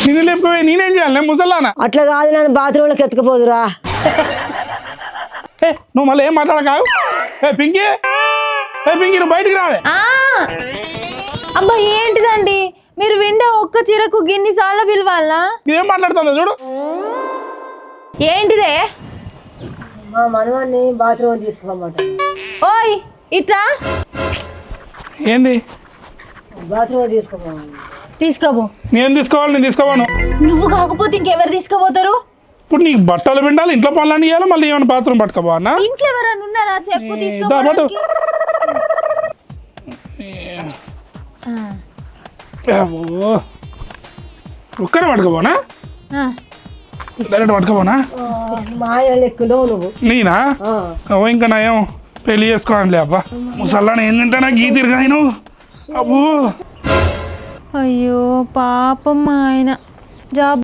నిన్ను లేకపోయి నేనేం చేయాలి ముసల్లానా? అట్లా కాదు, నన్ను బాత్రూంలోకి ఎత్తుకుపోదురా. నువ్వు మళ్ళీ ఏం మాట్లాడకావు. పింకీ నువ్వు బయటికి రావే. అబ్బా ఏంటిదండి మీరు విండే ఒక్క చీరకు గిన్ని సార్లు పిలవాలనా? ఏం మాట్లాడుతుందో చూడు. ఏంటిదే? మా మనవాడిని బాత్రూమ్ తీసుకోమాట. ఓయ్ ఇట్రా. ఏంది? బాత్రూమ్ తీసుకోవాలి. తీసుకోబో. నేను తీసుకోవాలి, నేను తీసుకోవాను. నువ్వు కాకపోతే ఇంకెవరు తీసుకుపోతారు? ఇప్పుడు నీకు బట్టలు పిండాలి, ఇంట్లో పనులన్నీ చేయాలి, మళ్ళీ ఏమైనా బాత్రూమ్ పట్టుకోబో అన్న. ఇంట్లో ఎవరైనా ఉన్నారా చెప్పు ఒక్కనే పట్టుకోపోనా? డైరెక్ట్ పట్టుకోపోనా? మాయ లెక్కులో నువ్వు. నేనా? ఇంకా నయం పెళ్లి చేసుకోవాలిలే. అబ్బా ముసల్లాని ఏం తింటానా గీ తిరగా నువ్వు. అబ్బో అయ్యో పాపం ఆయన జాబ్